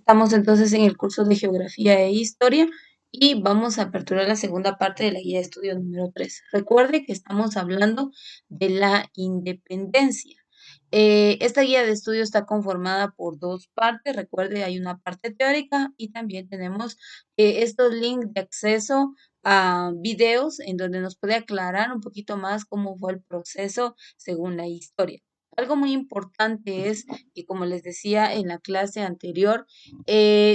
Estamos entonces en el curso de Geografía e Historia y vamos a aperturar la segunda parte de la guía de estudio número 3. Recuerde que estamos hablando de la independencia. Esta guía de estudio está conformada por dos partes. Recuerde, hay una parte teórica y también tenemos estos links de acceso a videos en donde nos puede aclarar un poquito más cómo fue el proceso según la historia. Algo muy importante es que, como les decía en la clase anterior,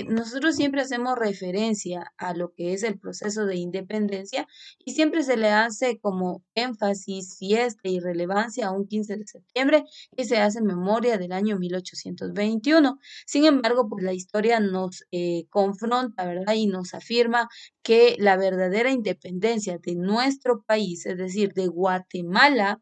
nosotros siempre hacemos referencia a lo que es el proceso de independencia y siempre se le hace como énfasis, fiesta y relevancia a un 15 de septiembre y se hace memoria del año 1821. Sin embargo, pues la historia nos confronta, ¿verdad? Y nos afirma que la verdadera independencia de nuestro país, es decir, de Guatemala,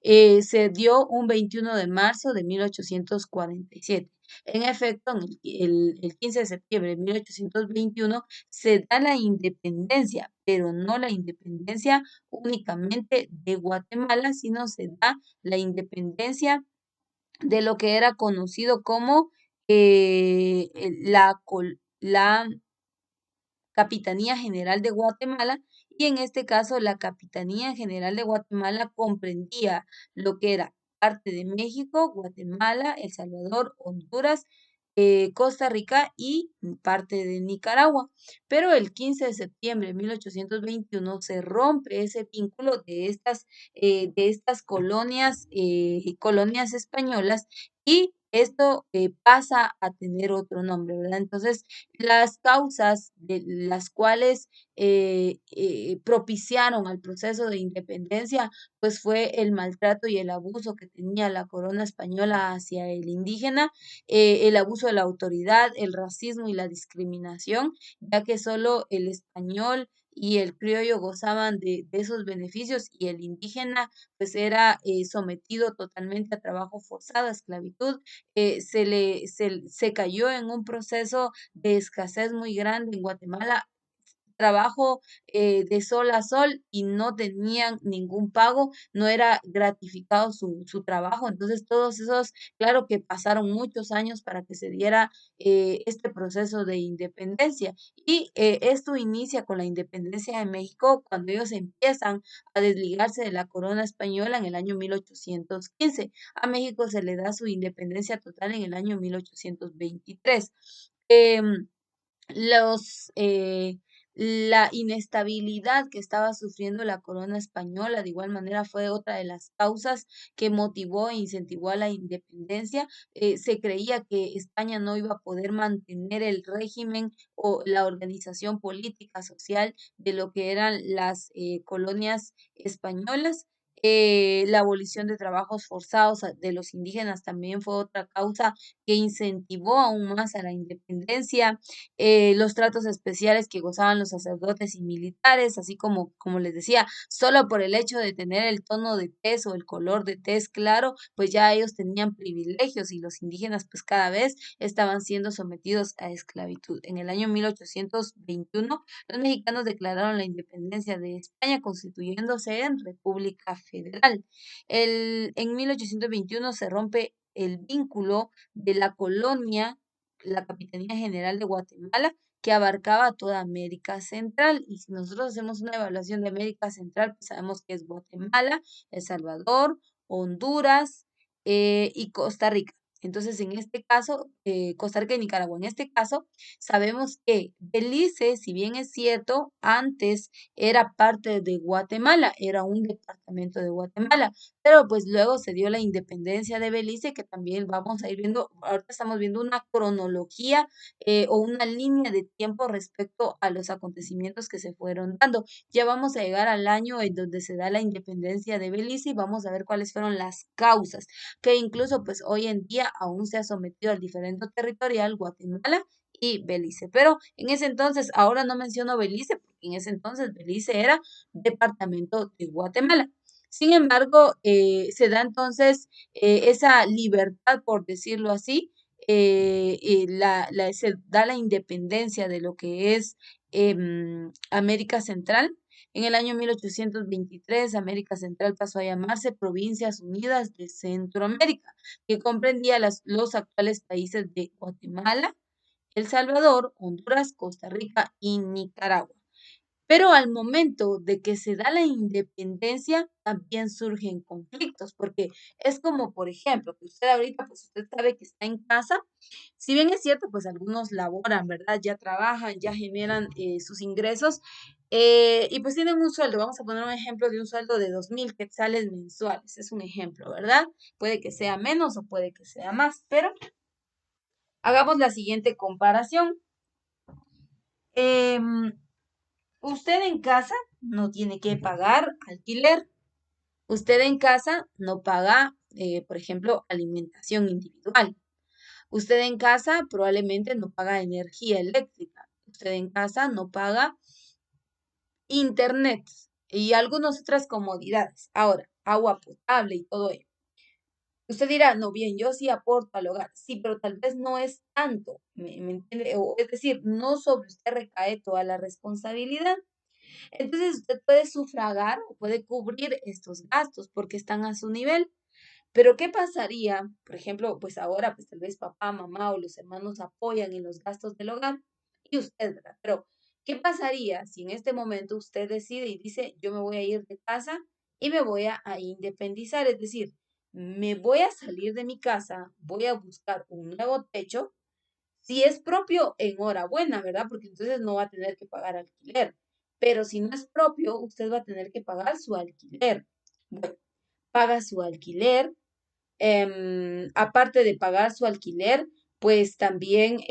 se dio un 21 de marzo de 1847. En efecto, el 15 de septiembre de 1821 se da la independencia, pero no la independencia únicamente de Guatemala, sino se da la independencia de lo que era conocido como la Capitanía General de Guatemala, y en este caso la Capitanía General de Guatemala comprendía lo que era parte de México, Guatemala, El Salvador, Honduras, Costa Rica y parte de Nicaragua. Pero el 15 de septiembre de 1821 se rompe ese vínculo de estas colonias españolas, y esto pasa a tener otro nombre, ¿verdad? Entonces, las causas de las cuales propiciaron al proceso de independencia, pues fue el maltrato y el abuso que tenía la corona española hacia el indígena, el abuso de la autoridad, el racismo y la discriminación, ya que solo el español y el criollo gozaban de esos beneficios y el indígena pues era sometido totalmente a trabajo forzado, a esclavitud. Se cayó en un proceso de escasez muy grande en Guatemala, trabajo de sol a sol y no tenían ningún pago, no era gratificado su trabajo. Entonces, todos esos, claro que pasaron muchos años para que se diera este proceso de independencia. Y esto inicia con la independencia de México cuando ellos empiezan a desligarse de la corona española en el año 1815. A México se le da su independencia total en el año 1823. Em, los, la inestabilidad que estaba sufriendo la corona española, de igual manera, fue otra de las causas que motivó e incentivó a la independencia. Se creía que España no iba a poder mantener el régimen o la organización política social de lo que eran las colonias españolas. La abolición de trabajos forzados de los indígenas también fue otra causa que incentivó aún más a la independencia. Los tratos especiales que gozaban los sacerdotes y militares, así como les decía, solo por el hecho de tener el tono de tez o el color de tez claro, pues ya ellos tenían privilegios y los indígenas pues cada vez estaban siendo sometidos a esclavitud. En el año 1821, los mexicanos declararon la independencia de España, constituyéndose en República Federal. En 1821 se rompe el vínculo de la Capitanía General de Guatemala, que abarcaba toda América Central. Y si nosotros hacemos una evaluación de América Central, pues sabemos que es Guatemala, El Salvador, Honduras y Costa Rica. Entonces, en este caso, Costa Rica y Nicaragua, en este caso, sabemos que Belice, si bien es cierto, antes era parte de Guatemala, era un departamento de Guatemala, pero pues luego se dio la independencia de Belice, que también vamos a ir viendo, ahorita estamos viendo una cronología o una línea de tiempo respecto a los acontecimientos que se fueron dando. Ya vamos a llegar al año en donde se da la independencia de Belice y vamos a ver cuáles fueron las causas, que incluso pues hoy en día aún se ha sometido al diferendo territorial Guatemala y Belice. Pero en ese entonces, ahora no menciono Belice, porque en ese entonces Belice era departamento de Guatemala. Sin embargo, se da entonces esa libertad, por decirlo así, se da la independencia de lo que es América Central. En el año 1823, América Central pasó a llamarse Provincias Unidas de Centroamérica, que comprendía los actuales países de Guatemala, El Salvador, Honduras, Costa Rica y Nicaragua. Pero al momento de que se da la independencia, también surgen conflictos, porque es como, por ejemplo, que usted ahorita, pues usted sabe que está en casa, si bien es cierto, pues algunos laboran, ¿verdad? Ya trabajan, ya generan sus ingresos y pues tienen un sueldo. Vamos a poner un ejemplo de un sueldo de 2.000 quetzales mensuales. Es un ejemplo, ¿verdad? Puede que sea menos o puede que sea más, pero hagamos la siguiente comparación. Em, Usted en casa no tiene que pagar alquiler. Usted en casa no paga, por ejemplo, alimentación individual. Usted en casa probablemente no paga energía eléctrica. Usted en casa no paga internet y algunas otras comodidades. Ahora, agua potable y todo ello. Usted dirá, no, bien, yo sí aporto al hogar. Sí, pero tal vez no es tanto, ¿me entiende? O, es decir, no sobre usted recae toda la responsabilidad. Entonces, usted puede sufragar o puede cubrir estos gastos porque están a su nivel. Pero ¿qué pasaría? Por ejemplo, pues ahora, pues tal vez papá, mamá o los hermanos apoyan en los gastos del hogar y usted, ¿verdad? Pero ¿qué pasaría si en este momento usted decide y dice, yo me voy a ir de casa y me voy a independizar? Es decir, me voy a salir de mi casa, voy a buscar un nuevo techo. Si es propio, enhorabuena, ¿verdad? Porque entonces no va a tener que pagar alquiler. Pero si no es propio, usted va a tener que pagar su alquiler. Bueno, paga su alquiler, aparte de pagar su alquiler, pues también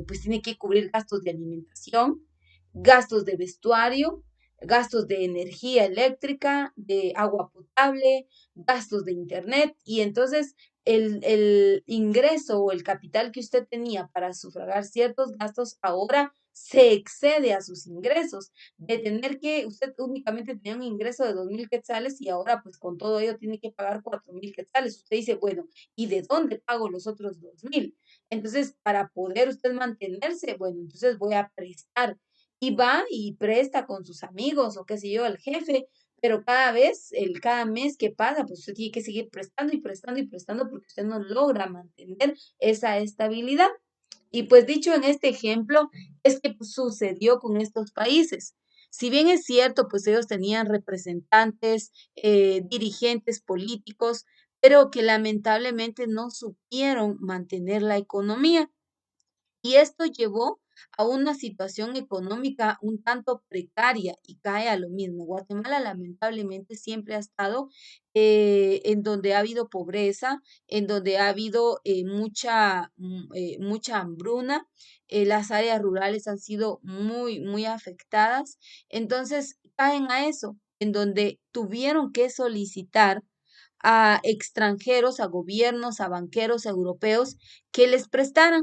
pues tiene que cubrir gastos de alimentación, gastos de vestuario, gastos de energía eléctrica, de agua potable, gastos de internet y entonces el ingreso o el capital que usted tenía para sufragar ciertos gastos ahora se excede a sus ingresos de tener que, usted únicamente tenía un ingreso de 2.000 quetzales y ahora pues con todo ello tiene que pagar 4.000 quetzales. Usted dice, bueno, ¿y de dónde pago los otros 2.000? Entonces, para poder usted mantenerse, bueno, entonces voy a prestar y va y presta con sus amigos o qué sé yo, el jefe, pero cada mes que pasa, pues usted tiene que seguir prestando y prestando y prestando porque usted no logra mantener esa estabilidad. Y pues dicho en este ejemplo, es que pues, sucedió con estos países. Si bien es cierto, pues ellos tenían representantes, dirigentes políticos, pero que lamentablemente no supieron mantener la economía. Y esto llevó a una situación económica un tanto precaria y cae a lo mismo. Guatemala lamentablemente siempre ha estado en donde ha habido pobreza, en donde ha habido mucha hambruna, las áreas rurales han sido muy, muy afectadas. Entonces caen a eso, en donde tuvieron que solicitar a extranjeros, a gobiernos, a banqueros europeos que les prestaran.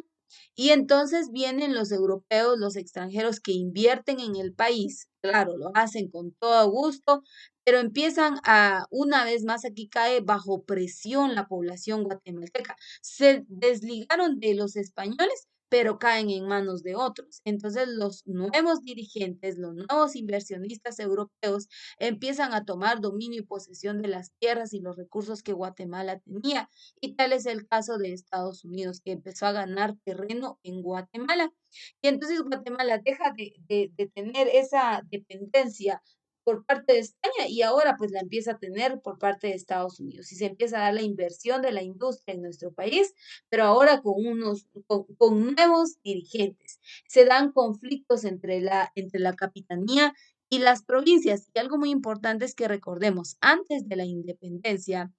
Y entonces vienen los europeos, los extranjeros que invierten en el país, claro, lo hacen con todo gusto, pero empiezan a, una vez más aquí cae bajo presión la población guatemalteca. Se desligaron de los españoles, pero caen en manos de otros. Entonces los nuevos dirigentes, los nuevos inversionistas europeos empiezan a tomar dominio y posesión de las tierras y los recursos que Guatemala tenía. Y tal es el caso de Estados Unidos, que empezó a ganar terreno en Guatemala. Y entonces Guatemala deja de tener esa dependencia por parte de España y ahora pues la empieza a tener por parte de Estados Unidos y se empieza a dar la inversión de la industria en nuestro país, pero ahora con nuevos dirigentes. Se dan conflictos entre la capitanía y las provincias. Y algo muy importante es que recordemos, antes de la independencia,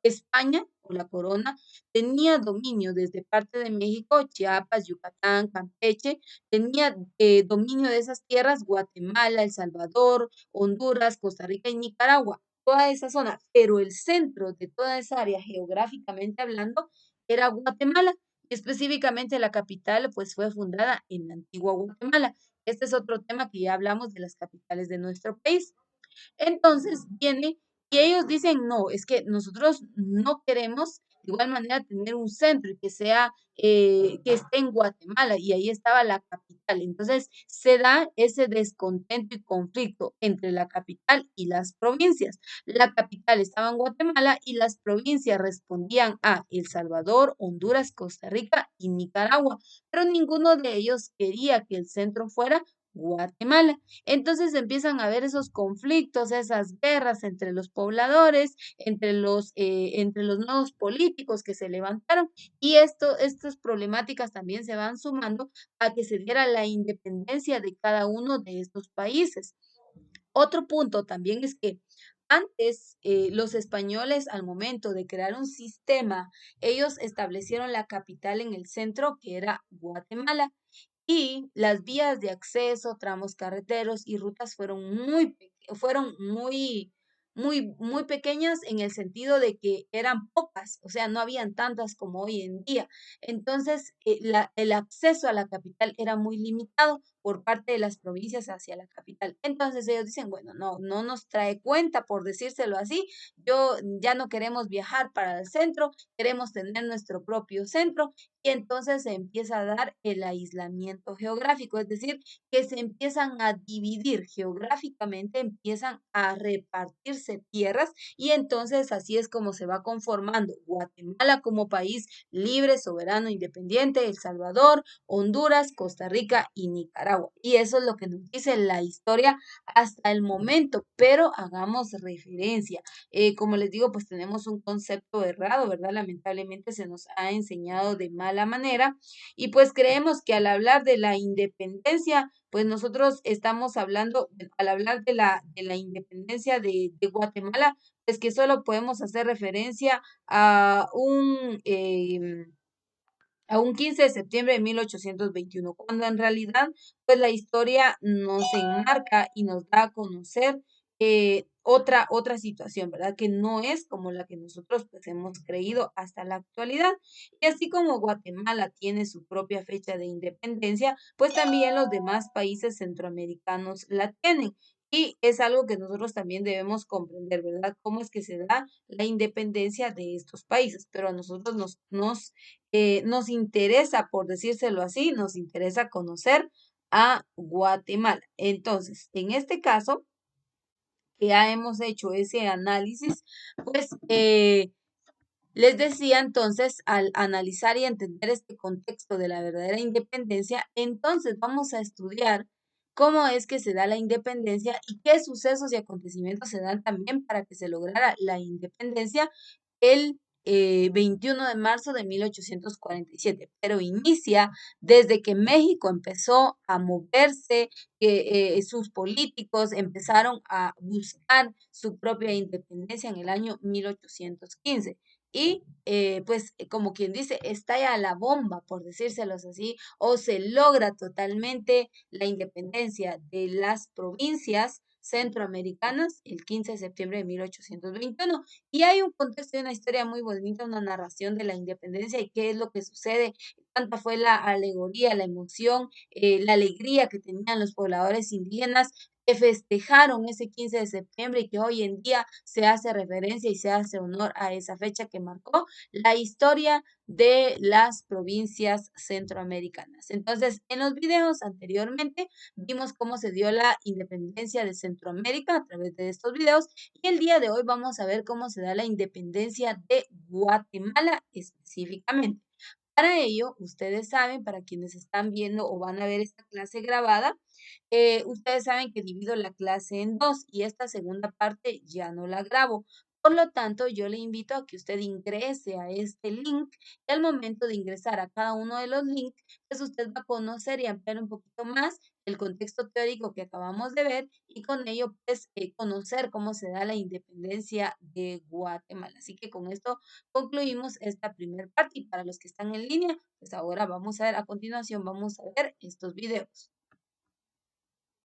España o la corona tenía dominio desde parte de México, Chiapas, Yucatán, Campeche, tenía dominio de esas tierras, Guatemala, El Salvador, Honduras, Costa Rica y Nicaragua, toda esa zona, pero el centro de toda esa área geográficamente hablando era Guatemala. Y específicamente la capital pues fue fundada en la antigua Guatemala. Este es otro tema que ya hablamos de las capitales de nuestro país. Entonces viene y ellos dicen, no, es que nosotros no queremos de igual manera tener un centro y que sea, que esté en Guatemala, y ahí estaba la capital. Entonces, se da ese descontento y conflicto entre la capital y las provincias. La capital estaba en Guatemala y las provincias respondían a El Salvador, Honduras, Costa Rica y Nicaragua, pero ninguno de ellos quería que el centro fuera Guatemala. Entonces empiezan a haber esos conflictos, esas guerras entre los pobladores, entre los nuevos políticos que se levantaron, y estas problemáticas también se van sumando a que se diera la independencia de cada uno de estos países. Otro punto también es que antes, los españoles, al momento de crear un sistema, ellos establecieron la capital en el centro, que era Guatemala, y las vías de acceso, tramos carreteros y rutas fueron muy pequeñas, en el sentido de que eran pocas, o sea, no habían tantas como hoy en día. Entonces, el acceso a la capital era muy limitado por parte de las provincias hacia la capital. Entonces ellos dicen, bueno, no nos trae cuenta, por decírselo así, ya no queremos viajar para el centro, queremos tener nuestro propio centro, y entonces se empieza a dar el aislamiento geográfico, es decir, que se empiezan a dividir geográficamente, empiezan a repartirse tierras, y entonces así es como se va conformando Guatemala como país libre, soberano, independiente, El Salvador, Honduras, Costa Rica y Nicaragua. Y eso es lo que nos dice la historia hasta el momento, pero hagamos referencia. Como les digo, pues tenemos un concepto errado, ¿verdad? Lamentablemente se nos ha enseñado de mala manera, y pues creemos que al hablar de la independencia, pues nosotros estamos hablando, al hablar de la independencia de Guatemala, pues que solo podemos hacer referencia a un 15 de septiembre de 1821, cuando en realidad, pues la historia nos enmarca y nos da a conocer, otra situación, ¿verdad? Que no es como la que nosotros pues hemos creído hasta la actualidad. Y así como Guatemala tiene su propia fecha de independencia, pues también los demás países centroamericanos la tienen. Y es algo que nosotros también debemos comprender, ¿verdad? Cómo es que se da la independencia de estos países. Pero a nosotros nos interesa, por decírselo así, nos interesa conocer a Guatemala. Entonces, en este caso, que ya hemos hecho ese análisis, pues les decía entonces, al analizar y entender este contexto de la verdadera independencia, entonces vamos a estudiar cómo es que se da la independencia y qué sucesos y acontecimientos se dan también para que se lograra la independencia el 21 de marzo de 1847, pero inicia desde que México empezó a moverse, que sus políticos empezaron a buscar su propia independencia en el año 1815. Y pues como quien dice, estalla la bomba, por decírselos así, o se logra totalmente la independencia de las provincias centroamericanas el 15 de septiembre de 1821. Y hay un contexto y una historia muy bonita, una narración de la independencia y qué es lo que sucede. Tanta fue la alegoría, la emoción, la alegría que tenían los pobladores indígenas, que festejaron ese 15 de septiembre, y que hoy en día se hace referencia y se hace honor a esa fecha que marcó la historia de las provincias centroamericanas. Entonces, en los videos anteriormente vimos cómo se dio la independencia de Centroamérica a través de estos videos, y el día de hoy vamos a ver cómo se da la independencia de Guatemala específicamente. Para ello, ustedes saben, para quienes están viendo o van a ver esta clase grabada, ustedes saben que divido la clase en dos, y esta segunda parte ya no la grabo. Por lo tanto, yo le invito a que usted ingrese a este link, y al momento de ingresar a cada uno de los links, pues usted va a conocer y ampliar un poquito más el contexto teórico que acabamos de ver, y con ello pues conocer cómo se da la independencia de Guatemala. Así que con esto concluimos esta primera parte, y para los que están en línea, pues ahora vamos a ver, a continuación vamos a ver estos videos.